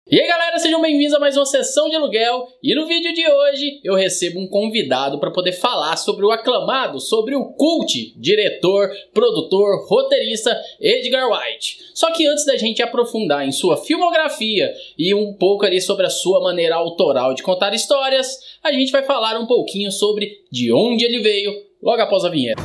E aí galera, sejam bem-vindos a mais uma sessão de aluguel e no vídeo de hoje eu recebo um convidado para poder falar sobre o aclamado, sobre o cult, diretor, produtor, roteirista Edgar Wright. Só que antes da gente aprofundar em sua filmografia e um pouco ali sobre a sua maneira autoral de contar histórias, a gente vai falar um pouquinho sobre de onde ele veio logo após a vinheta.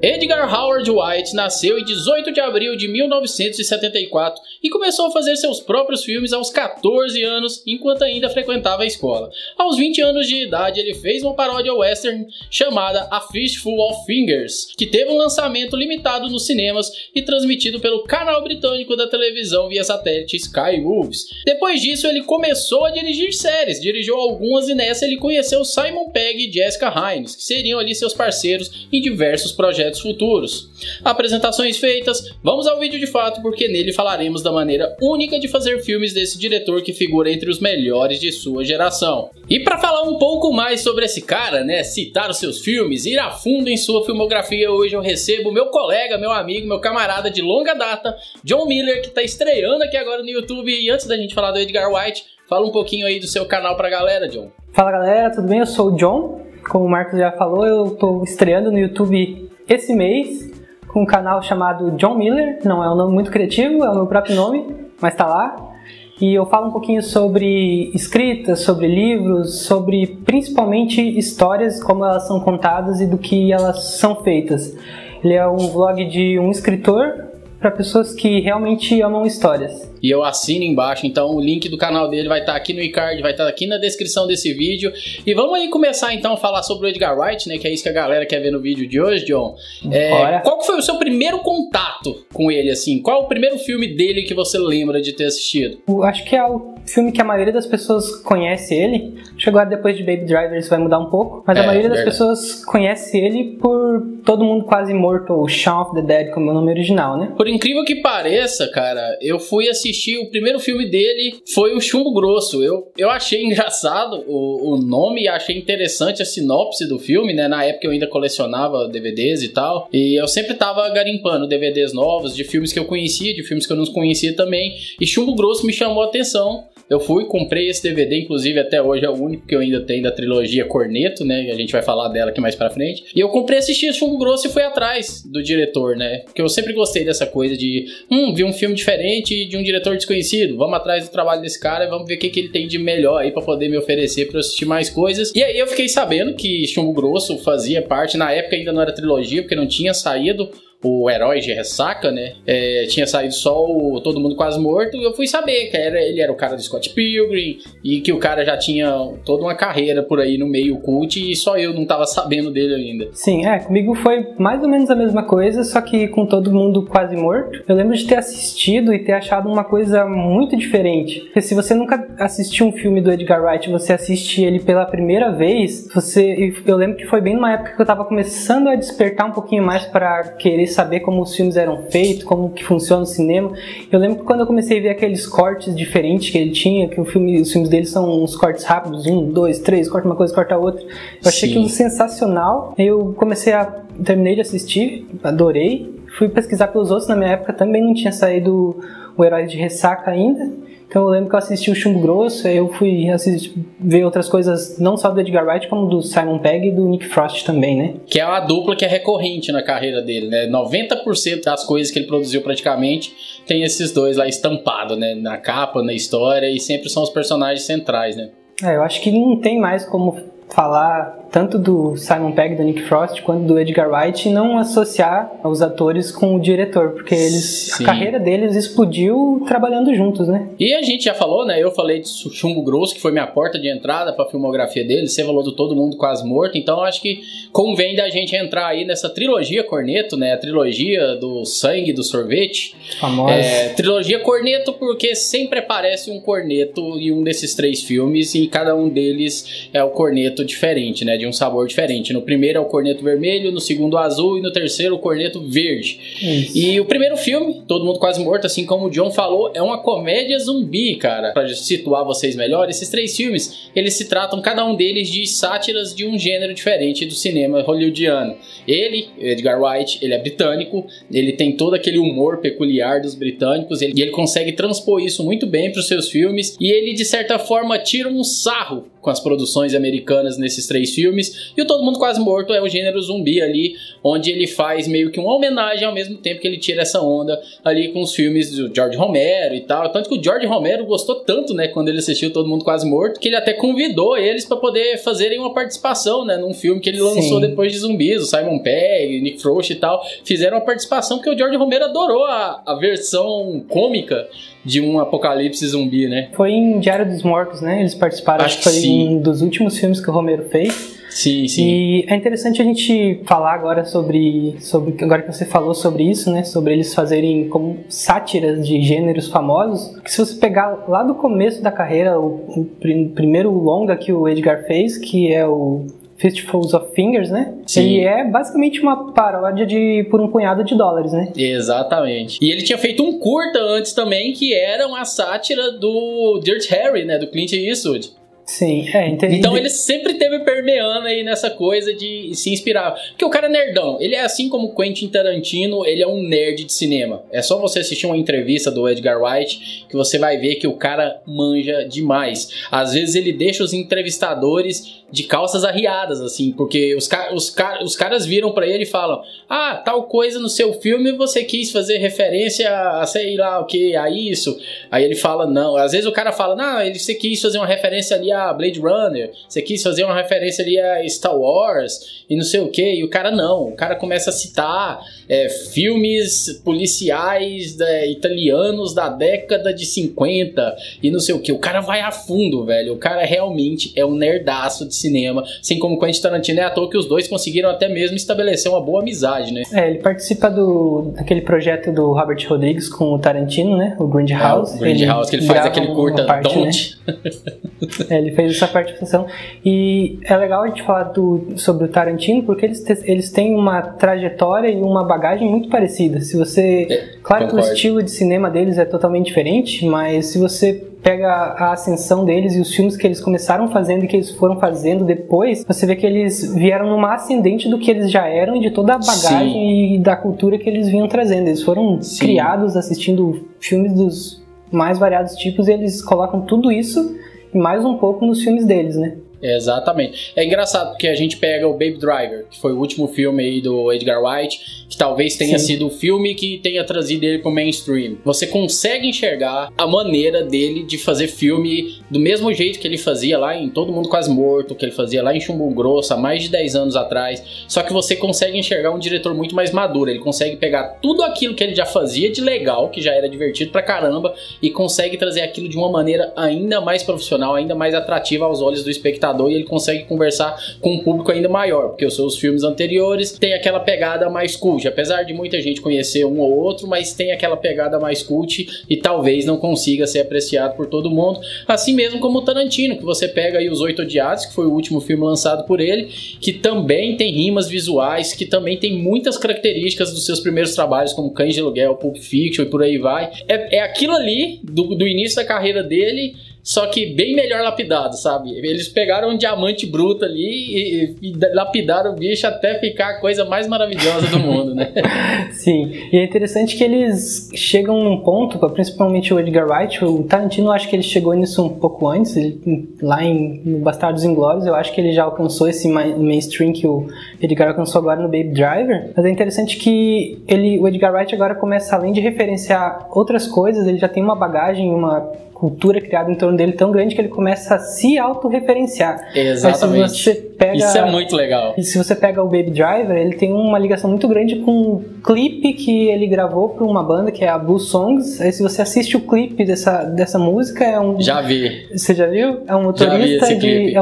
Edgar Howard Wright nasceu em 18 de abril de 1974 e começou a fazer seus próprios filmes aos 14 anos, enquanto ainda frequentava a escola. Aos 20 anos de idade, ele fez uma paródia western chamada A Fistful of Fingers, que teve um lançamento limitado nos cinemas e transmitido pelo canal britânico da televisão via satélite Sky Movies. Depois disso, ele começou a dirigir séries, dirigiu algumas e nessa ele conheceu Simon Pegg e Jessica Hynes, que seriam ali seus parceiros em diversos projetos futuros. Apresentações feitas, vamos ao vídeo de fato porque nele falaremos da maneira única de fazer filmes desse diretor que figura entre os melhores de sua geração. E para falar um pouco mais sobre esse cara, né, citar os seus filmes, ir a fundo em sua filmografia, hoje eu recebo meu colega, meu amigo, meu camarada de longa data, John Miller, que está estreando aqui agora no YouTube. E antes da gente falar do Edgar Wright, fala um pouquinho aí do seu canal pra galera, John. Fala galera, tudo bem? Eu sou o John, como o Marcos já falou, eu estou estreando no YouTube esse mês com um canal chamado John Miller. Não é um nome muito criativo, é o meu próprio nome, mas tá lá. E eu falo um pouquinho sobre escrita, sobre livros, sobre principalmente histórias, como elas são contadas e do que elas são feitas. Ele é um vlog de um escritor para pessoas que realmente amam histórias. E eu assino embaixo, então o link do canal dele vai estar aqui no e-card, vai estar aqui na descrição desse vídeo. E vamos aí começar então a falar sobre o Edgar Wright, né, que é isso que a galera quer ver no vídeo de hoje, John. Qual que foi o seu primeiro contato com ele, assim? Qual é o primeiro filme dele que você lembra de ter assistido? Eu acho que é o filme que a maioria das pessoas conhece ele. Chegou depois de Baby Driver, isso vai mudar um pouco. Mas a maioria das pessoas conhece ele por Todo Mundo Quase Morto, ou Shaun of the Dead, como é o nome original, né? Por incrível que pareça, cara, eu fui assistir o primeiro filme dele, foi o Chumbo Grosso. Eu achei engraçado o nome, achei interessante a sinopse do filme, né? Na época eu ainda colecionava DVDs e tal, e eu sempre tava garimpando DVDs novos, de filmes que eu conhecia, de filmes que eu não conhecia também, e Chumbo Grosso me chamou a atenção. Eu fui, comprei esse DVD, inclusive até hoje é o único que eu ainda tenho da trilogia Cornetto, né? A gente vai falar dela aqui mais pra frente. E eu comprei, assisti esse Chumbo Grosso e fui atrás do diretor, né? Porque eu sempre gostei dessa coisa de, vi um filme diferente de um diretor desconhecido. Vamos atrás do trabalho desse cara e vamos ver o que ele tem de melhor aí pra poder me oferecer pra eu assistir mais coisas. E aí eu fiquei sabendo que Chumbo Grosso fazia parte, na época ainda não era trilogia, porque não tinha saído o Herói de Ressaca, né? Tinha saído só o Todo Mundo Quase Morto. E eu fui saber que ele era o cara do Scott Pilgrim e que o cara já tinha toda uma carreira por aí no meio cult e só eu não tava sabendo dele ainda. Sim, comigo foi mais ou menos a mesma coisa, só que com Todo Mundo Quase Morto. Eu lembro de ter assistido e ter achado uma coisa muito diferente. Porque se você nunca assistiu um filme do Edgar Wright, você assiste ele pela primeira vez, eu lembro que foi bem numa época que eu tava começando a despertar um pouquinho mais para querer saber como os filmes eram feitos, como que funciona o cinema. Eu lembro que quando eu comecei a ver aqueles cortes diferentes que ele tinha, que os filmes dele são uns cortes rápidos, 1, 2, 3, corta uma coisa, corta outra. Eu achei aquilo sensacional. Eu terminei de assistir, adorei. Fui pesquisar pelos outros, na minha época também não tinha saído o Herói de Ressaca ainda. Então eu lembro que eu assisti o Chumbo Grosso, aí eu fui ver outras coisas, não só do Edgar Wright, como do Simon Pegg e do Nick Frost também, né? Que é uma dupla que é recorrente na carreira dele, né? 90% das coisas que ele produziu praticamente tem esses dois lá estampados, né? Na capa, na história, e sempre são os personagens centrais, né? Eu acho que não tem mais como falar tanto do Simon Pegg, do Nick Frost, quanto do Edgar Wright e não associar os atores com o diretor, porque a carreira deles explodiu trabalhando juntos, né? E a gente já falou, né? Eu falei de Chumbo Grosso, que foi minha porta de entrada pra filmografia dele. Você falou do Todo Mundo Quase Morto, então acho que convém da gente entrar aí nessa trilogia Cornetto, né? A trilogia do sangue, do sorvete. Famosa. Trilogia Cornetto porque sempre aparece um corneto em um desses três filmes e cada um deles é o corneto diferente, né? de um sabor diferente. No primeiro é o corneto vermelho, no segundo o azul e no terceiro o corneto verde. Isso. E o primeiro filme, Todo Mundo Quase Morto, assim como o John falou, é uma comédia zumbi, cara. Pra situar vocês melhor, esses 3 filmes, eles se tratam, cada um deles, de sátiras de um gênero diferente do cinema hollywoodiano. Ele, Edgar Wright, ele é britânico, ele tem todo aquele humor peculiar dos britânicos, e ele consegue transpor isso muito bem para os seus filmes, e ele, de certa forma, tira um sarro com as produções americanas nesses 3 filmes. E o Todo Mundo Quase Morto é o gênero zumbi ali, onde ele faz meio que uma homenagem ao mesmo tempo que ele tira essa onda ali com os filmes do George Romero e tal. Tanto que o George Romero gostou tanto, né, quando ele assistiu Todo Mundo Quase Morto, que ele até convidou eles para poder fazerem uma participação, né, num filme que ele lançou depois de zumbis. O Simon Pegg, Nick Frost e tal fizeram uma participação, porque o George Romero adorou a versão cômica de um apocalipse zumbi, né? Foi em Diário dos Mortos, né? Eles participaram, acho que foi um dos últimos filmes que o Romero fez. Sim, sim. E é interessante a gente falar agora sobre agora que você falou sobre isso, né? Sobre eles fazerem como sátiras de gêneros famosos. Porque se você pegar lá do começo da carreira, o primeiro longa que o Edgar fez, que é o Fistfuls of Fingers, né? Sim. Ele é basicamente uma paródia por um punhado de dólares, né? Exatamente. E ele tinha feito um curta antes também, que era uma sátira do Dirty Harry, né? Do Clint Eastwood. Sim, entendi. Então ele sempre teve permeando aí nessa coisa de se inspirar. Porque o cara é nerdão. Ele é assim como o Quentin Tarantino, ele é um nerd de cinema. É só você assistir uma entrevista do Edgar Wright que você vai ver que o cara manja demais. Às vezes ele deixa os entrevistadores de calças arriadas, assim, porque os caras viram pra ele e falam: ah, tal coisa no seu filme você quis fazer referência a sei lá o que, a isso. Aí ele fala não. Às vezes o cara fala: não, você quis fazer uma referência ali a Blade Runner, você quis fazer uma referência ali a Star Wars e não sei o que, e o cara não. O cara começa a citar filmes policiais italianos da década de 50 e não sei o que. O cara vai a fundo, velho. O cara realmente é um nerdaço de cinema, assim como Quentin Tarantino. É à toa que os dois conseguiram até mesmo estabelecer uma boa amizade, né? Ele participa daquele projeto do Robert Rodrigues com o Tarantino, né? O Grindhouse. O Grindhouse, que ele faz aquele curta Don't. Né? Ele fez essa participação. E é legal a gente falar sobre o Tarantino, porque eles têm uma trajetória e uma bagagem muito parecida. Se você... Claro que o estilo de cinema deles é totalmente diferente, mas se você pega a ascensão deles e os filmes que eles começaram fazendo e que eles foram fazendo depois, você vê que eles vieram numa ascendente do que eles já eram e de toda a bagagem e da cultura que eles vinham trazendo. Eles foram criados assistindo filmes dos mais variados tipos e eles colocam tudo isso e mais um pouco nos filmes deles, né? Exatamente. É engraçado porque a gente pega o Baby Driver, que foi o último filme aí do Edgar Wright, que talvez tenha sido o filme que tenha trazido ele pro mainstream. Você consegue enxergar a maneira dele de fazer filme do mesmo jeito que ele fazia lá em Todo Mundo Quase Morto, que ele fazia lá em Chumbo Grosso há mais de 10 anos atrás. Só que você consegue enxergar um diretor muito mais maduro. Ele consegue pegar tudo aquilo que ele já fazia de legal, que já era divertido pra caramba, e consegue trazer aquilo de uma maneira ainda mais profissional, ainda mais atrativa aos olhos do espectador. E ele consegue conversar com um público ainda maior, porque os seus filmes anteriores têm aquela pegada mais cult, apesar de muita gente conhecer um ou outro, mas tem aquela pegada mais cult e talvez não consiga ser apreciado por todo mundo, assim mesmo como o Tarantino, que você pega aí Os Oito Odiados, que foi o último filme lançado por ele, que também tem rimas visuais, que também tem muitas características dos seus primeiros trabalhos, como Cães de Aluguel, Pulp Fiction e por aí vai. É aquilo ali do início da carreira dele, só que bem melhor lapidado, sabe? Eles pegaram um diamante bruto ali e lapidaram o bicho até ficar a coisa mais maravilhosa do mundo, né? Sim, e é interessante que eles chegam num ponto, principalmente o Edgar Wright, o Tarantino, acho que ele chegou nisso um pouco antes, lá no Bastardos Inglórios, eu acho que ele já alcançou esse mainstream que o Edgar alcançou agora no Baby Driver, mas é interessante que o Edgar Wright agora começa, além de referenciar outras coisas, ele já tem uma bagagem, uma cultura criada em torno dele tão grande que ele começa a se autorreferenciar. Exatamente. Isso é muito legal. E se você pega o Baby Driver, ele tem uma ligação muito grande com um clipe que ele gravou para uma banda que é a Blue Songs. Aí se você assiste o clipe dessa música, Já vi. Você já viu? É um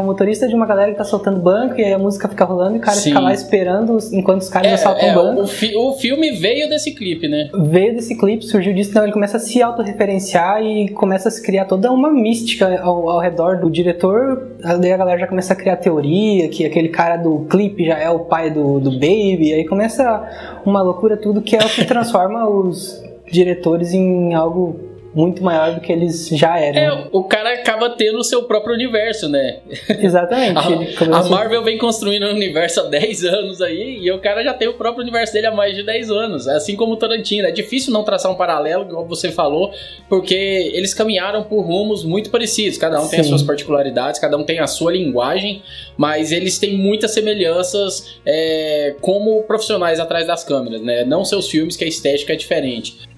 motorista de uma galera que tá soltando banco e aí a música fica rolando e o cara fica lá esperando enquanto os caras assaltam o banco. O filme veio desse clipe, né? Veio desse clipe, surgiu disso, então ele começa a se autorreferenciar e começa a se criar toda uma mística ao redor do diretor. Daí a galera já começa a criar teoria que aquele cara do clipe já é o pai do Baby. Aí começa uma loucura tudo, que é o que transforma os diretores em algo muito maior do que eles já eram. O cara acaba tendo o seu próprio universo, né? Exatamente. A Marvel vem construindo um universo há 10 anos aí, e o cara já tem o próprio universo dele há mais de 10 anos. Assim como o Tarantino. É difícil não traçar um paralelo, como você falou, porque eles caminharam por rumos muito parecidos. Cada um tem as suas particularidades, cada um tem a sua linguagem, mas eles têm muitas semelhanças como profissionais atrás das câmeras, né? Não seus filmes, que a estética é diferente.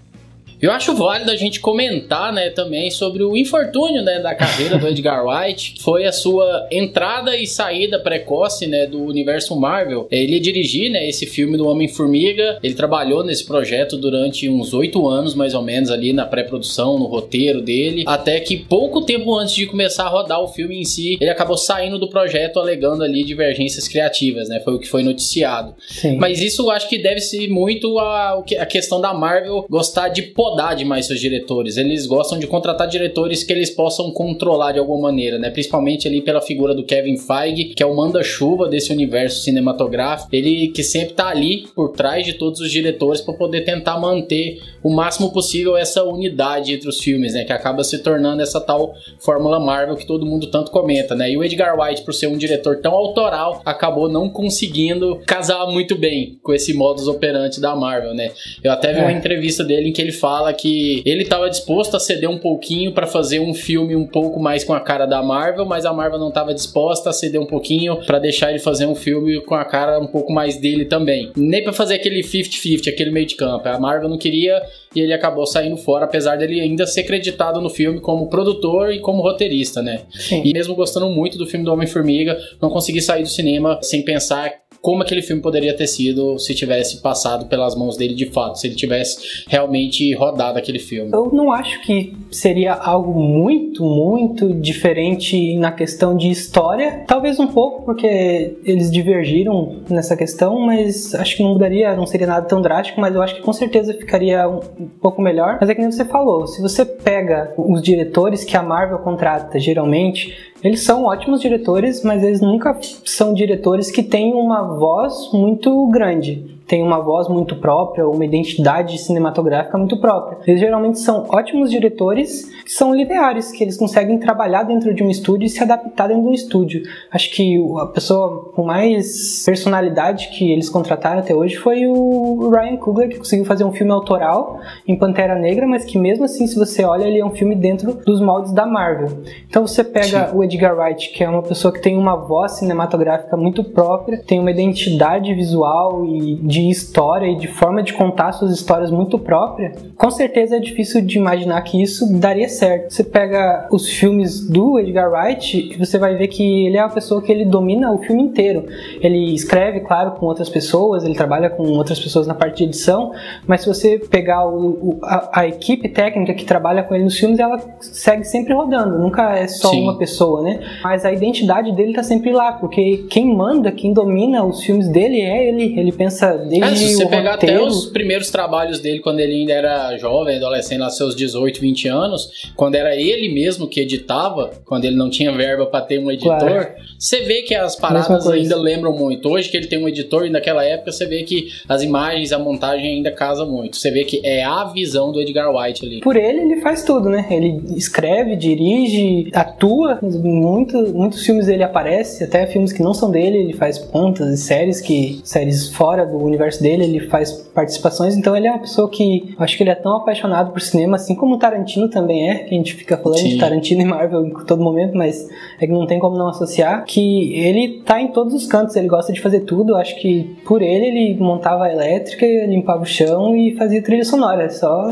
Eu acho válido a gente comentar, né, também sobre o infortúnio, né, da carreira do Edgar Wright, que foi a sua entrada e saída precoce, né, do universo Marvel. Ele ia dirigir, né, esse filme do Homem-Formiga. Ele trabalhou nesse projeto durante uns 8 anos, mais ou menos, ali na pré-produção, no roteiro dele, até que pouco tempo antes de começar a rodar o filme em si, ele acabou saindo do projeto alegando ali divergências criativas, né, foi o que foi noticiado. Sim. Mas isso eu acho que deve-se muito a questão da Marvel gostar de podar demais seus diretores. Eles gostam de contratar diretores que eles possam controlar de alguma maneira, né? Principalmente ali pela figura do Kevin Feige, que é o manda-chuva desse universo cinematográfico. Ele que sempre tá ali por trás de todos os diretores para poder tentar manter o máximo possível essa unidade entre os filmes, né? Que acaba se tornando essa tal fórmula Marvel que todo mundo tanto comenta, né? E o Edgar Wright, por ser um diretor tão autoral, acabou não conseguindo casar muito bem com esse modus operandi da Marvel, né? Eu até vi uma entrevista dele em que ele fala que ele estava disposto a ceder um pouquinho para fazer um filme um pouco mais com a cara da Marvel, mas a Marvel não estava disposta a ceder um pouquinho para deixar ele fazer um filme com a cara um pouco mais dele também. Nem para fazer aquele 50-50, aquele meio de campo. A Marvel não queria e ele acabou saindo fora, apesar dele ainda ser creditado no filme como produtor e como roteirista, né? Sim. E mesmo gostando muito do filme do Homem-Formiga, não consegui sair do cinema sem pensar como aquele filme poderia ter sido se tivesse passado pelas mãos dele de fato, se ele tivesse realmente rodado aquele filme. Eu não acho que seria algo muito diferente na questão de história. Talvez um pouco, porque eles divergiram nessa questão, mas acho que não mudaria, não seria nada tão drástico, mas eu acho que com certeza ficaria um pouco melhor. Mas é que nem você falou, se você pega os diretores que a Marvel contrata, geralmente, eles são ótimos diretores, mas eles nunca são diretores que têm uma voz muito grande. Tem uma voz muito própria, uma identidade cinematográfica muito própria. Eles geralmente são ótimos diretores que são lineares, que eles conseguem trabalhar dentro de um estúdio e se adaptar dentro de um estúdio. Acho que a pessoa com mais personalidade que eles contrataram até hoje foi o Ryan Coogler, que conseguiu fazer um filme autoral em Pantera Negra, mas que mesmo assim, se você olha, ele é um filme dentro dos moldes da Marvel. Então você pega o Edgar Wright, que é uma pessoa que tem uma voz cinematográfica muito própria, tem uma identidade visual e de história e de forma de contar suas histórias muito própria. Com certeza é difícil de imaginar que isso daria certo. Você pega os filmes do Edgar Wright e você vai ver que ele é uma pessoa que ele domina o filme inteiro. Ele escreve, claro, com outras pessoas, ele trabalha com outras pessoas na parte de edição, mas se você pegar a equipe técnica que trabalha com ele nos filmes, ela segue sempre rodando, nunca é só uma pessoa, né? Mas a identidade dele tá sempre lá, porque quem manda, quem domina os filmes dele é ele. Ele pensa desde se você o pegar roteiro. até os primeiros trabalhos dele, quando ele ainda era jovem, adolescente, lá seus 18, 20 anos, quando era ele mesmo que editava, quando ele não tinha verba para ter um editor, claro. Você vê que as paradas ainda lembram muito. Hoje que ele tem um editor, e naquela época você vê que as imagens, a montagem ainda casa muito. Você vê que é a visão do Edgar Wright ali. Por ele faz tudo, né? Ele escreve, dirige, atua. Muitos filmes ele aparece, até filmes que não são dele, ele faz pontas e séries fora do universo dele, ele faz participações. Então ele é uma pessoa que, acho que ele é tão apaixonado por cinema, assim como o Tarantino também é, que a gente fica falando de Tarantino e Marvel em todo momento, mas é que não tem como não associar, que ele tá em todos os cantos, ele gosta de fazer tudo. Acho que por ele montava a elétrica, limpava o chão e fazia trilha sonora, só...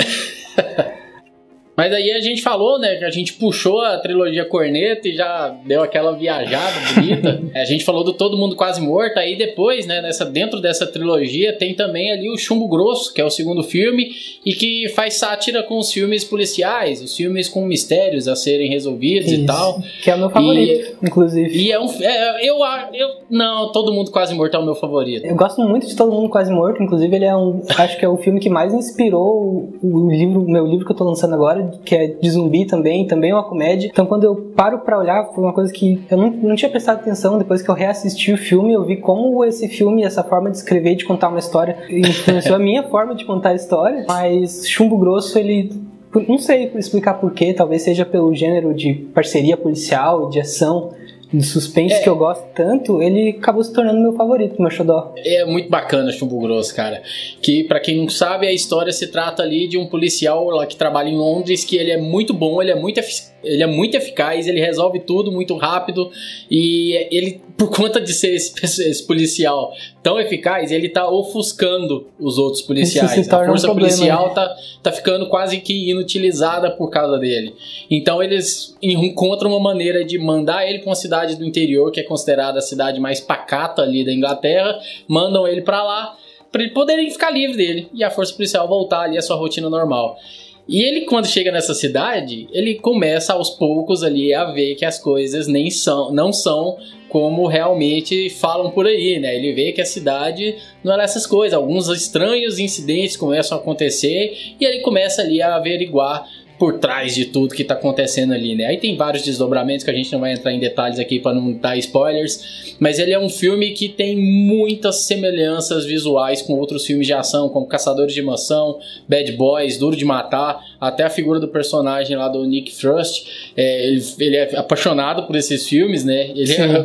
Mas aí a gente falou, né, que a gente puxou a trilogia Corneta e já deu aquela viajada bonita. A gente falou do Todo Mundo Quase Morto, aí depois, né, dentro dessa trilogia tem também ali o Chumbo Grosso, que é o segundo filme, e que faz sátira com os filmes policiais, os filmes com mistérios a serem resolvidos. Isso, e tal. Que é o meu favorito, inclusive. E não, Todo Mundo Quase Morto é o meu favorito. Eu gosto muito de Todo Mundo Quase Morto, inclusive ele é acho que é o filme que mais inspirou o meu livro que eu tô lançando agora, que é de zumbi também é uma comédia. Então quando eu paro pra olhar, foi uma coisa que eu não tinha prestado atenção. Depois que eu reassisti o filme, eu vi como esse filme, essa forma de escrever, de contar uma história, influenciou a minha forma de contar a história. Mas Chumbo Grosso, ele... não sei explicar porquê, talvez seja pelo gênero de parceria policial, de ação, de suspense que eu gosto tanto, ele acabou se tornando meu favorito, meu xodó. É muito bacana Chumbo Grosso, cara. Que, pra quem não sabe, a história se trata ali de um policial lá que trabalha em Londres, que ele é muito bom, ele é muito eficaz, ele resolve tudo muito rápido, e ele, por conta de ser esse policial tão eficaz, ele tá ofuscando os outros policiais. A força policial tá ficando quase que inutilizada por causa dele. Então eles encontram uma maneira de mandar ele pra uma cidade do interior, que é considerada a cidade mais pacata ali da Inglaterra, mandam ele pra lá, pra ele poderem ficar livre dele, e a força policial voltar ali à sua rotina normal. E ele, quando chega nessa cidade, ele começa aos poucos ali a ver que as coisas não são como realmente falam por aí, né? Ele vê que a cidade não era essas coisas, alguns estranhos incidentes começam a acontecer, e ele começa ali a averiguar por trás de tudo que tá acontecendo ali, né? Aí tem vários desdobramentos que a gente não vai entrar em detalhes aqui para não dar spoilers, mas ele é um filme que tem muitas semelhanças visuais com outros filmes de ação, como Caçadores de Mansão, Bad Boys, Duro de Matar, até a figura do personagem lá do Nick Frost. Ele é apaixonado por esses filmes, né?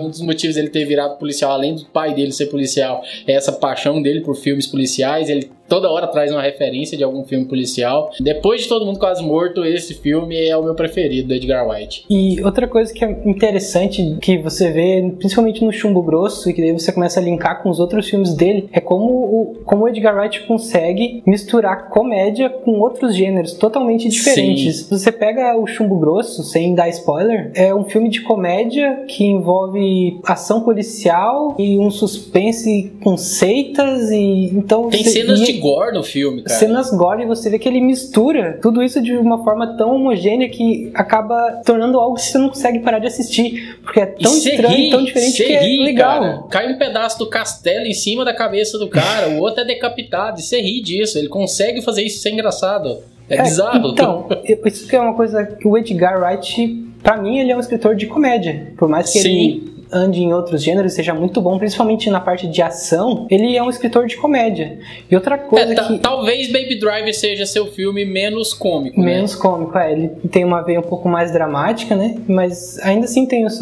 Um dos motivos dele ter virado policial, além do pai dele ser policial, é essa paixão dele por filmes policiais. Ele toda hora traz uma referência de algum filme policial. Depois de Todo Mundo Quase Morto, esse filme é o meu preferido, do Edgar Wright. E outra coisa que é interessante, que você vê, principalmente no Chumbo Grosso, e que daí você começa a linkar com os outros filmes dele, é como o Edgar Wright consegue misturar comédia com outros gêneros totalmente diferentes. Sim. Você pega o Chumbo Grosso, sem dar spoiler, é um filme de comédia que envolve ação policial e um suspense com seitas, e então tem cenas de gore no filme, cara. Cenas gore, e você vê que ele mistura tudo isso de uma forma tão homogênea que acaba tornando algo que você não consegue parar de assistir, porque é tão estranho, tão diferente que é legal. Cara. Cai um pedaço do castelo em cima da cabeça do cara, o outro é decapitado, e você ri disso. Ele consegue fazer isso sem ser engraçado. É bizarro. Então, isso que é uma coisa que o Edgar Wright, pra mim, ele é um escritor de comédia. Por mais que ele ande em outros gêneros, seja muito bom, principalmente na parte de ação, ele é um escritor de comédia. E outra coisa talvez Baby Driver seja seu filme menos cômico, menos cômico, ele tem uma veia um pouco mais dramática, né? Mas ainda assim tem os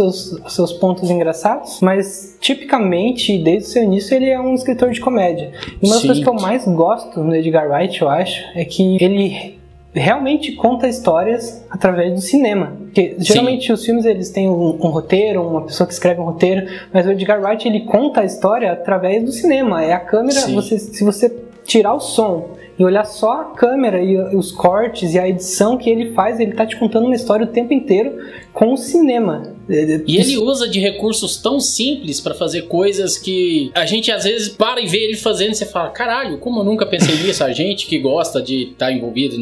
seus pontos engraçados, mas tipicamente, desde o seu início, ele é um escritor de comédia. E uma das coisas que eu mais gosto no Edgar Wright, eu acho, é que ele realmente conta histórias através do cinema. Porque geralmente os filmes eles têm um roteiro, uma pessoa que escreve um roteiro, mas o Edgar Wright ele conta a história através do cinema. É a câmera, se você tirar o som e olhar só a câmera e os cortes e a edição que ele faz, ele tá te contando uma história o tempo inteiro com o cinema. E ele usa de recursos tão simples pra fazer coisas que a gente às vezes para e vê ele fazendo e você fala, caralho, como eu nunca pensei nisso. A gente que gosta de estar envolvido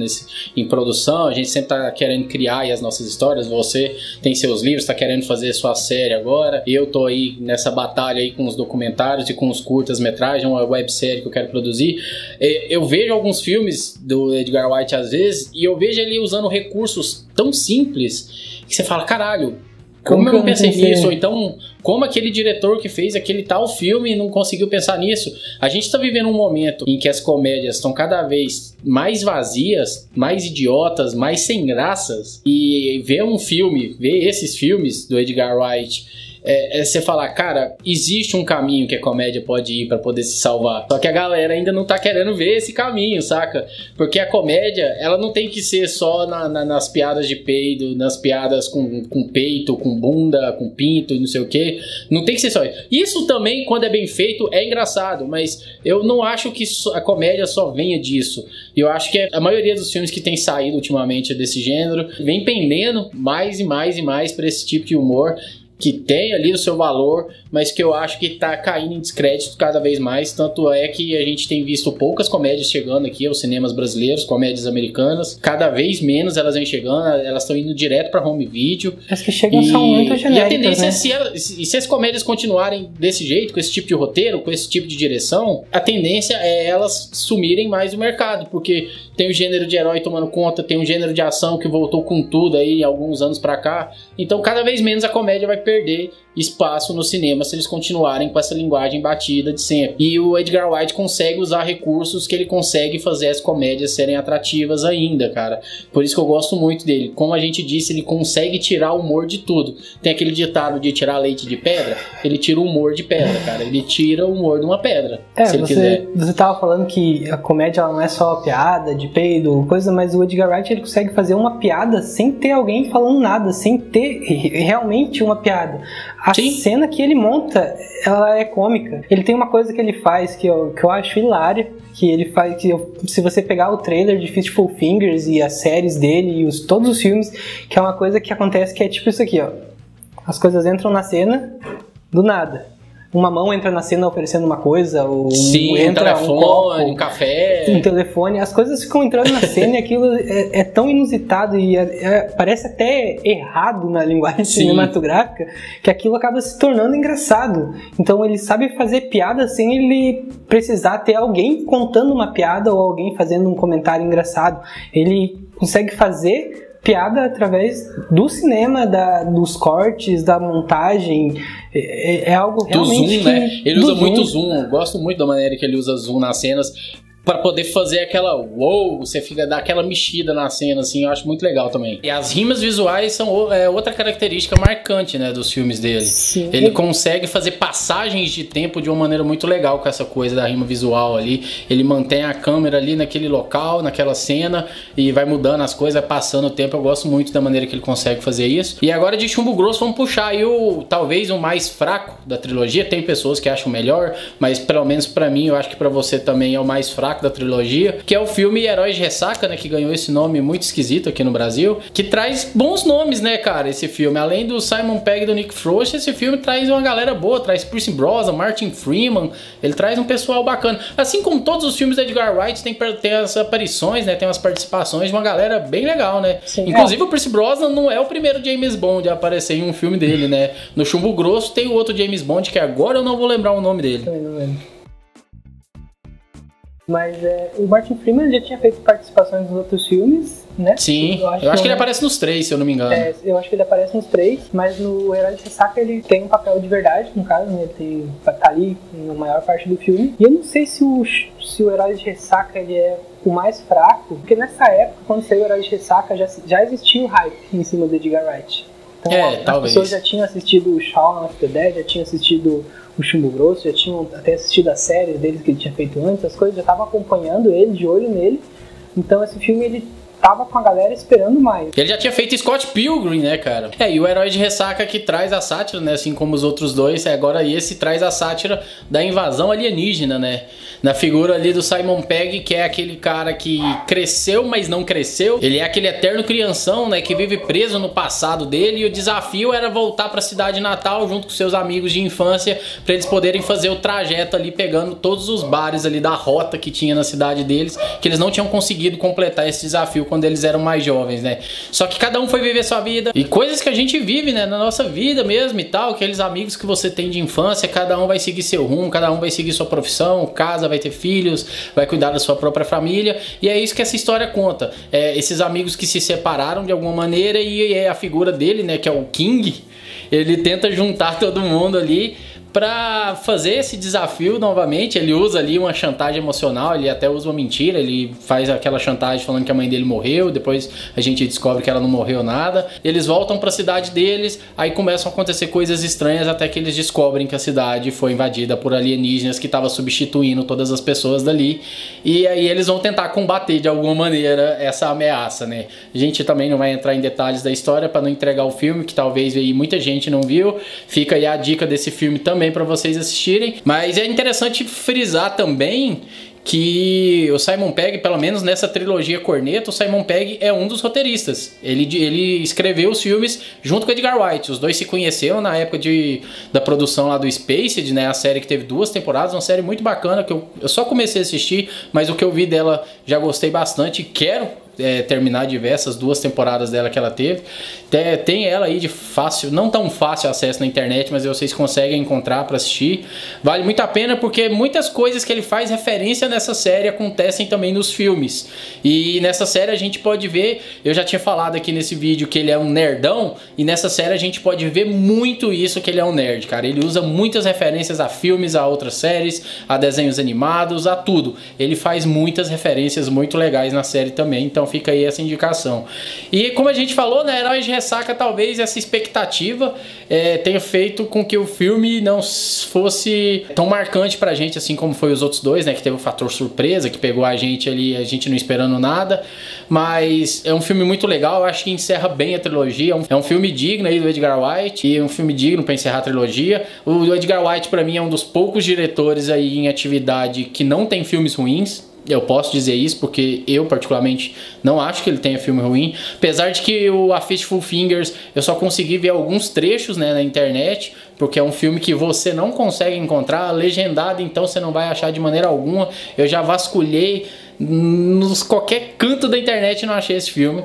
em produção, a gente sempre tá querendo criar aí as nossas histórias. Você tem seus livros, tá querendo fazer sua série agora. Eu tô aí nessa batalha aí com os documentários e com os curtas-metragens, uma websérie que eu quero produzir. Eu vejo alguns filmes do Edgar Wright às vezes e eu vejo ele usando recursos tão simples que você fala, caralho, como eu não pensei nisso? Ou então, como aquele diretor que fez aquele tal filme não conseguiu pensar nisso? A gente tá vivendo um momento em que as comédias estão cada vez mais vazias, mais idiotas, mais sem graças. E ver esses filmes do Edgar Wright, você falar, cara, existe um caminho que a comédia pode ir pra poder se salvar. Só que a galera ainda não tá querendo ver esse caminho, saca? Porque a comédia, ela não tem que ser só nas piadas de peido, nas piadas com peito, com bunda, com pinto e não sei o que. Não tem que ser só isso. Isso também, quando é bem feito, é engraçado, mas eu não acho que a comédia só venha disso. Eu acho que a maioria dos filmes que tem saído ultimamente desse gênero vem pendendo mais e mais e mais pra esse tipo de humor, que tem ali o seu valor, mas que eu acho que tá caindo em descrédito cada vez mais, tanto é que a gente tem visto poucas comédias chegando aqui aos cinemas brasileiros, comédias americanas, cada vez menos elas vêm chegando, elas estão indo direto pra home video. As que chegam são muito genéricas, e a tendência né? se as comédias continuarem desse jeito, com esse tipo de roteiro, com esse tipo de direção, a tendência é elas sumirem mais do mercado, porque tem o gênero de herói tomando conta, tem um gênero de ação que voltou com tudo aí alguns anos pra cá, então cada vez menos a comédia vai perder espaço no cinema se eles continuarem com essa linguagem batida de sempre. E o Edgar Wright consegue usar recursos que ele consegue fazer as comédias serem atrativas ainda, cara. Por isso que eu gosto muito dele. Como a gente disse, ele consegue tirar o humor de tudo. Tem aquele ditado de tirar leite de pedra, ele tira o humor de pedra, cara. Ele tira o humor de uma pedra, se ele quiser. Você tava falando que a comédia ela não é só piada de peido, coisa, mas o Edgar Wright ele consegue fazer uma piada sem ter alguém falando nada, sem ter realmente uma piada. A Sim. cena que ele monta, ela é cômica. Ele tem uma coisa que ele faz que eu acho hilária, que ele faz se você pegar o trailer de Fistful Fingers e as séries dele e todos os filmes, que é uma coisa que acontece que é tipo isso aqui, ó. As coisas entram na cena do nada. Uma mão entra na cena oferecendo uma coisa, ou entra um telefone, um copo, um café, um telefone, as coisas ficam entrando na cena e aquilo é tão inusitado e parece até errado na linguagem cinematográfica, que aquilo acaba se tornando engraçado. Então ele sabe fazer piada sem ele precisar ter alguém contando uma piada ou alguém fazendo um comentário engraçado. Ele consegue fazer piada através do cinema, dos cortes, da montagem. É algo realmente... Do zoom, né? Ele usa muito zoom. Eu gosto muito da maneira que ele usa zoom nas cenas pra poder fazer aquela você fica dar aquela mexida na cena, assim, eu acho muito legal também. E as rimas visuais são outra característica marcante, né, dos filmes dele. Sim. Ele consegue fazer passagens de tempo de uma maneira muito legal com essa coisa da rima visual ali. Ele mantém a câmera ali naquele local, naquela cena, e vai mudando as coisas, vai passando o tempo. Eu gosto muito da maneira que ele consegue fazer isso. E agora de Chumbo Grosso, vamos puxar aí talvez o mais fraco da trilogia. Tem pessoas que acham melhor, mas pelo menos pra mim, eu acho que pra você também é o mais fraco da trilogia, que é o filme Heróis de Ressaca, né, que ganhou esse nome muito esquisito aqui no Brasil, que traz bons nomes, né, cara, esse filme. Além do Simon Pegg e do Nick Frost, esse filme traz uma galera boa, traz Pierce Brosnan, Martin Freeman, ele traz um pessoal bacana. Assim como todos os filmes da Edgar Wright tem as aparições, né, tem umas participações de uma galera bem legal, né. Sim, inclusive o Pierce Brosnan não é o primeiro James Bond a aparecer em um filme dele, né. No Chumbo Grosso tem o outro James Bond, que agora eu não vou lembrar o nome dele. Também não lembro. Mas o Martin Freeman já tinha feito participações nos outros filmes, né? Sim, eu acho que ele aparece nos 3, se eu não me engano. Eu acho que ele aparece nos 3, mas no Herói de Ressaca ele tem um papel de verdade, no caso, né? Ele tá ali na maior parte do filme. E eu não sei se o Herói de Ressaca ele é o mais fraco, porque nessa época, quando saiu o Herói de Ressaca, já existia um hype em cima do Edgar Wright. Então as pessoas já tinham assistido o Shaun of the Dead, já tinham assistido o Chumbo Grosso, já tinham até assistido as séries deles que ele tinha feito antes, as coisas, já estavam acompanhando ele, de olho nele. Então esse filme ele tava com a galera esperando mais. Ele já tinha feito Scott Pilgrim, né, cara? E o Herói de Ressaca que traz a sátira, né, assim como os outros dois, agora esse traz a sátira da invasão alienígena, né? Na figura ali do Simon Pegg, que é aquele cara que cresceu, mas não cresceu. Ele é aquele eterno crianção, né, que vive preso no passado dele, e o desafio era voltar pra cidade natal junto com seus amigos de infância, pra eles poderem fazer o trajeto ali, pegando todos os bares ali da rota que tinha na cidade deles, que eles não tinham conseguido completar esse desafio quando eles eram mais jovens, né? Só que cada um foi viver sua vida, e coisas que a gente vive, né, na nossa vida mesmo e tal, aqueles amigos que você tem de infância, cada um vai seguir seu rumo, cada um vai seguir sua profissão, casa, vai ter filhos, vai cuidar da sua própria família, e é isso que essa história conta. Esses amigos que se separaram de alguma maneira, e é a figura dele, né, que é o King, ele tenta juntar todo mundo ali pra fazer esse desafio novamente. Ele usa ali uma chantagem emocional, ele até usa uma mentira, ele faz aquela chantagem falando que a mãe dele morreu, depois a gente descobre que ela não morreu nada. Eles voltam pra cidade deles, aí começam a acontecer coisas estranhas até que eles descobrem que a cidade foi invadida por alienígenas que estavam substituindo todas as pessoas dali, e aí eles vão tentar combater de alguma maneira essa ameaça, né? A gente também não vai entrar em detalhes da história pra não entregar o filme, que talvez aí muita gente não viu. Fica aí a dica desse filme também para vocês assistirem, mas é interessante frisar também que o Simon Pegg, pelo menos nessa trilogia Cornetto, o Simon Pegg é um dos roteiristas. Ele escreveu os filmes junto com o Edgar Wright. Os dois se conheceram na época da produção lá do Spaced, né? A série que teve 2 temporadas, uma série muito bacana que eu só comecei a assistir, mas o que eu vi dela já gostei bastante. Quero terminar de ver essas 2 temporadas dela que ela teve. Tem ela aí de fácil, não tão fácil acesso na internet, mas vocês conseguem encontrar para assistir. Vale muito a pena porque muitas coisas que ele faz referência nessa série acontecem também nos filmes. E nessa série a gente pode ver, eu já tinha falado aqui nesse vídeo que ele é um nerdão, e nessa série a gente pode ver muito isso, que ele é um nerd, cara. Ele usa muitas referências a filmes, a outras séries, a desenhos animados, a tudo. Ele faz muitas referências muito legais na série também, então fica aí essa indicação. E como a gente falou, né, Heróis de Ressaca, talvez essa expectativa tenha feito com que o filme não fosse tão marcante pra gente, assim como foi os outros dois, né, que teve o fator surpresa, que pegou a gente ali, a gente não esperando nada, mas é um filme muito legal, eu acho que encerra bem a trilogia, é um filme digno aí do Edgar Wright, e um filme digno pra encerrar a trilogia. O Edgar Wright pra mim é um dos poucos diretores aí em atividade que não tem filmes ruins. Eu posso dizer isso porque eu particularmente não acho que ele tenha filme ruim, apesar de que o A Fistful of Fingers eu só consegui ver alguns trechos, né, na internet, porque é um filme que você não consegue encontrar legendado, então você não vai achar de maneira alguma. Eu já vasculhei nos qualquer canto da internet e não achei esse filme,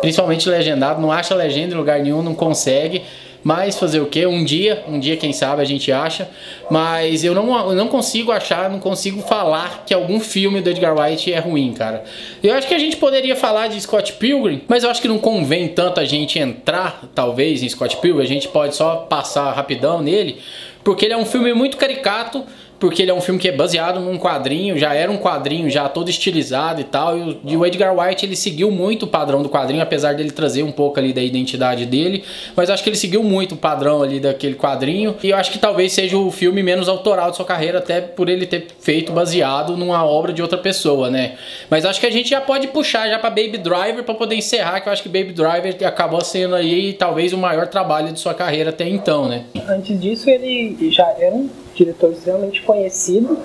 principalmente legendado, não acha legenda em lugar nenhum, não consegue. Mas fazer o que? Um dia quem sabe a gente acha. Mas eu não consigo achar, não consigo falar que algum filme do Edgar Wright é ruim, cara. Eu acho que a gente poderia falar de Scott Pilgrim, mas eu acho que não convém tanto a gente entrar, talvez, em Scott Pilgrim. A gente pode só passar rapidão nele, porque ele é um filme muito caricato, porque ele é um filme que é baseado num quadrinho, já era um quadrinho já todo estilizado e tal, e o Edgar Wright ele seguiu muito o padrão do quadrinho, apesar dele trazer um pouco ali da identidade dele, mas eu acho que ele seguiu muito o padrão ali daquele quadrinho, e eu acho que talvez seja o filme menos autoral de sua carreira, até por ele ter feito baseado numa obra de outra pessoa, né? Mas acho que a gente já pode puxar já pra Baby Driver pra poder encerrar, que eu acho que Baby Driver acabou sendo aí talvez o maior trabalho de sua carreira até então, né? Antes disso ele já era um diretor extremamente conhecido,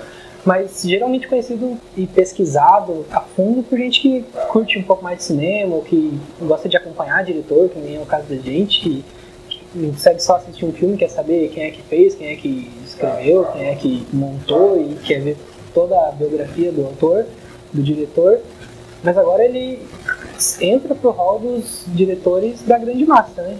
mas geralmente conhecido e pesquisado a fundo por gente que curte um pouco mais de cinema, ou que gosta de acompanhar diretor, que nem é o caso da gente, que não consegue só assistir um filme, quer saber quem é que fez, quem é que escreveu, quem é que montou e quer ver toda a biografia do autor, do diretor. Mas agora ele entra pro hall dos diretores da grande massa, né?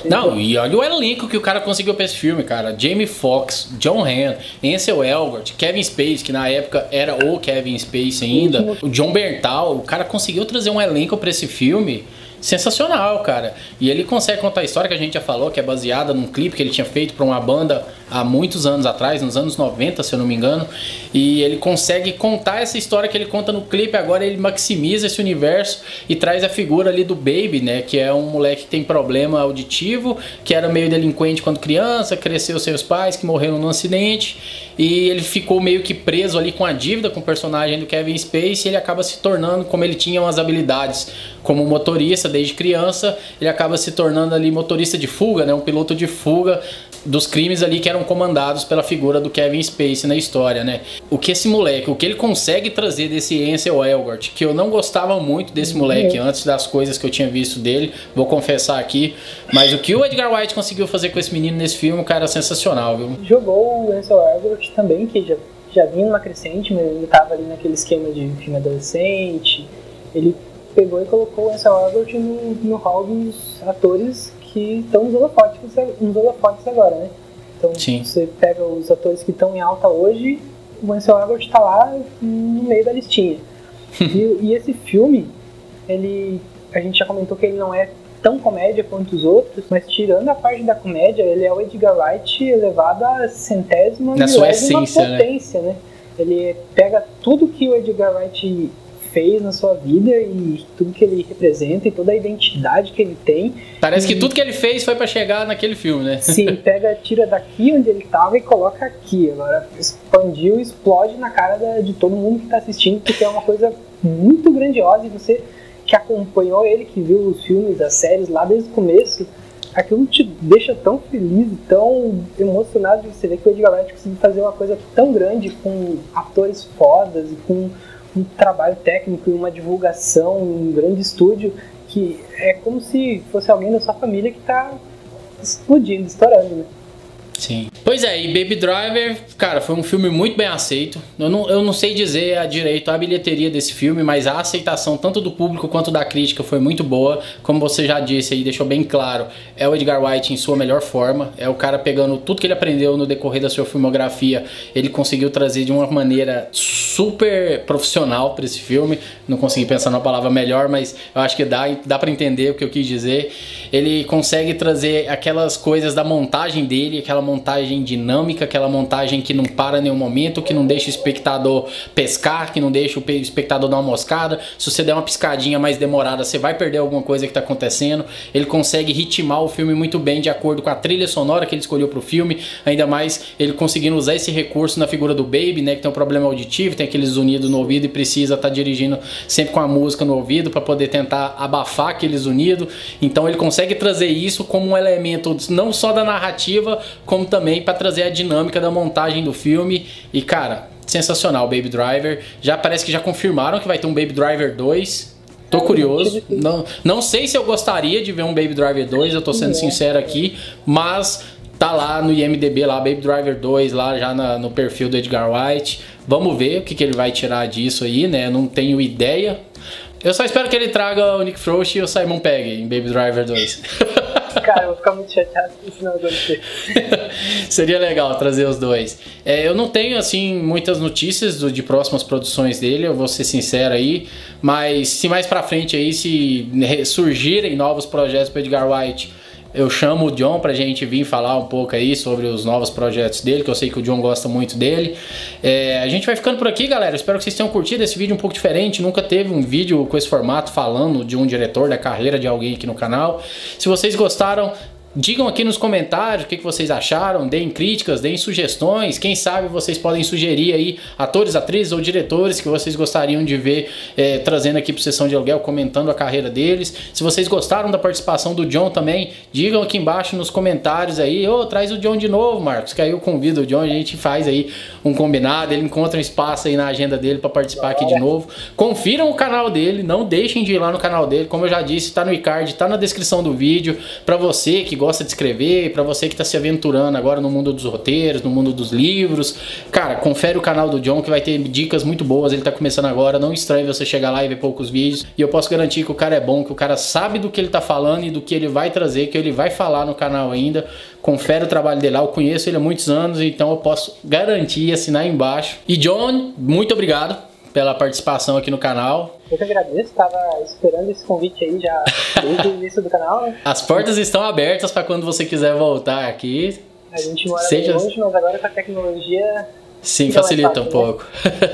Não, e olha o elenco que o cara conseguiu pra esse filme, cara. Jamie Foxx, John Hamm, Ansel Elgort, Kevin Spacey, que na época era o Kevin Spacey ainda, o John Bernthal. O cara conseguiu trazer um elenco pra esse filme sensacional, cara. E ele consegue contar a história que a gente já falou, que é baseada num clipe que ele tinha feito pra uma banda há muitos anos atrás, nos anos 90, se eu não me engano. E ele consegue contar essa história que ele conta no clipe. Agora ele maximiza esse universo e traz a figura ali do Baby, né? Que é um moleque que tem problema auditivo, que era meio delinquente quando criança, cresceu sem os pais, que morreram num acidente. E ele ficou meio que preso ali com a dívida com o personagem do Kevin Spacey. E ele acaba se tornando, como ele tinha umas habilidades como motorista desde criança, ele acaba se tornando ali motorista de fuga, né? Um piloto de fuga dos crimes ali que eram comandados pela figura do Kevin Spacey na história, né? O que esse moleque, o que ele consegue trazer desse Ansel Elgort, que eu não gostava muito desse moleque antes das coisas que eu tinha visto dele, vou confessar aqui, mas o que o Edgar Wright conseguiu fazer com esse menino nesse filme, cara, é sensacional, viu? Jogou o Ansel Elgort também, que já vinha numa crescente, mas ele tava ali naquele esquema de filme adolescente. Ele pegou e colocou o Ansel Elgort no hall dos atores que estão nos holofotes agora, né? Então, sim, você pega os atores que estão em alta hoje, o Ansel Elgort está lá no meio da listinha. e esse filme, a gente já comentou que ele não é tão comédia quanto os outros, mas tirando a parte da comédia, ele é o Edgar Wright elevado à centésima milésima potência, né? Ele pega tudo que o Edgar Wright fez na sua vida e tudo que ele representa e toda a identidade que ele tem. Parece que tudo que ele fez foi pra chegar naquele filme, né? Sim, tira daqui onde ele tava e coloca aqui. Agora expandiu e explode na cara de todo mundo que tá assistindo, porque é uma coisa muito grandiosa. E você que acompanhou ele, que viu os filmes, as séries lá desde o começo, aquilo te deixa tão feliz, tão emocionado de você ver que o Edgar Wright conseguiu fazer uma coisa tão grande com atores fodas e com um trabalho técnico e uma divulgação, um grande estúdio, que é como se fosse alguém da sua família que tá explodindo, estourando, né? Sim. Pois é, e Baby Driver, cara, foi um filme muito bem aceito. Eu não sei dizer a direito a bilheteria desse filme, mas a aceitação tanto do público quanto da crítica foi muito boa. Como você já disse aí, deixou bem claro, é o Edgar Wright em sua melhor forma. É o cara pegando tudo que ele aprendeu no decorrer da sua filmografia, ele conseguiu trazer de uma maneira super profissional para esse filme. Não consegui pensar numa palavra melhor, mas eu acho que dá para entender o que eu quis dizer. Ele consegue trazer aquelas coisas da montagem dele, aquela montagem dinâmica, aquela montagem que não para em nenhum momento, que não deixa o espectador pescar, que não deixa o espectador dar uma moscada. Se você der uma piscadinha mais demorada, você vai perder alguma coisa que está acontecendo. Ele consegue ritmar o filme muito bem de acordo com a trilha sonora que ele escolheu para o filme, ainda mais ele conseguindo usar esse recurso na figura do Baby, né, que tem um problema auditivo, tem aqueles zunidos no ouvido e precisa estar dirigindo sempre com a música no ouvido para poder tentar abafar aqueles zunidos. Então ele consegue trazer isso como um elemento não só da narrativa, como também para trazer a dinâmica da montagem do filme. E cara, sensacional Baby Driver. Já parece que já confirmaram que vai ter um Baby Driver 2. Tô curioso. Não sei se eu gostaria de ver um Baby Driver 2, eu tô sendo sincero aqui, mas tá lá no IMDb, lá, Baby Driver 2, lá já no perfil do Edgar Wright. Vamos ver o que ele vai tirar disso aí, né? Não tenho ideia. Eu só espero que ele traga o Nick Frost e o Simon Pegg em Baby Driver 2. Cara, eu vou ficar muito chateado se isso não acontecer. Seria legal trazer os dois. Eu não tenho, assim, muitas notícias de próximas produções dele, eu vou ser sincero aí. Mas se mais pra frente aí, se surgirem novos projetos para Edgar Wright, eu chamo o John pra gente vir falar um pouco aí sobre os novos projetos dele, que eu sei que o John gosta muito dele. A gente vai ficando por aqui, galera. Espero que vocês tenham curtido esse vídeo um pouco diferente. Nunca teve um vídeo com esse formato falando de um diretor, da carreira de alguém aqui no canal. Se vocês gostaram, digam aqui nos comentários o que vocês acharam, deem críticas, deem sugestões. Quem sabe vocês podem sugerir aí atores, atrizes ou diretores que vocês gostariam de ver trazendo aqui para Sessão de Aluguel, comentando a carreira deles. Se vocês gostaram da participação do John também, digam aqui embaixo nos comentários aí, traz o John de novo, Marcos, que aí eu convido o John, a gente faz aí um combinado, ele encontra um espaço aí na agenda dele para participar aqui de novo. Confiram o canal dele, não deixem de ir lá no canal dele, como eu já disse, tá no iCard, tá na descrição do vídeo, para você que gosta de escrever, para você que está se aventurando agora no mundo dos roteiros, no mundo dos livros. Cara, confere o canal do John que vai ter dicas muito boas, ele tá começando agora, não estranhe você chegar lá e ver poucos vídeos. E eu posso garantir que o cara é bom, que o cara sabe do que ele tá falando e do que ele vai trazer, que ele vai falar no canal ainda. Confere o trabalho dele lá, eu conheço ele há muitos anos, então eu posso garantir e assinar embaixo. E John, muito obrigado pela participação aqui no canal. Eu que agradeço, estava esperando esse convite aí já desde o início do canal. As portas estão abertas para quando você quiser voltar aqui. A gente mora bem longe, mas agora com a tecnologia... Sim, facilita um pouco.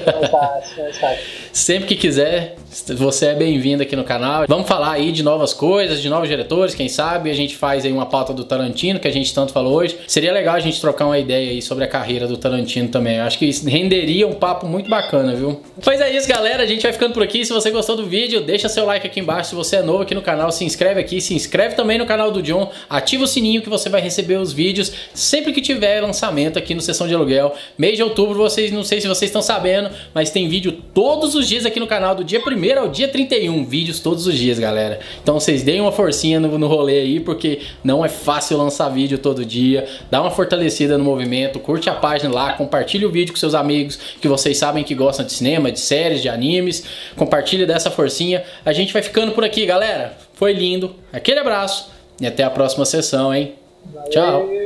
Mais fácil. Sempre que quiser, você é bem-vindo aqui no canal. Vamos falar aí de novas coisas, de novos diretores, quem sabe a gente faz aí uma pauta do Tarantino, que a gente tanto falou hoje. Seria legal a gente trocar uma ideia aí sobre a carreira do Tarantino também. Eu acho que isso renderia um papo muito bacana, viu? Pois é isso, galera. A gente vai ficando por aqui. Se você gostou do vídeo, deixa seu like aqui embaixo. Se você é novo aqui no canal, se inscreve aqui. Se inscreve também no canal do John. Ativa o sininho que você vai receber os vídeos sempre que tiver lançamento aqui no Sessão de Aluguel. Mês de outubro, vocês, não sei se vocês estão sabendo, mas tem vídeo todos os dias aqui no canal, do dia 1º ao dia 31, vídeos todos os dias, galera. Então vocês deem uma forcinha no rolê aí, porque não é fácil lançar vídeo todo dia. Dá uma fortalecida no movimento, curte a página lá, compartilhe o vídeo com seus amigos que vocês sabem que gostam de cinema, de séries, de animes. Compartilhe dessa forcinha. A gente vai ficando por aqui, galera. Foi lindo. Aquele abraço e até a próxima sessão, hein? Valeu. Tchau.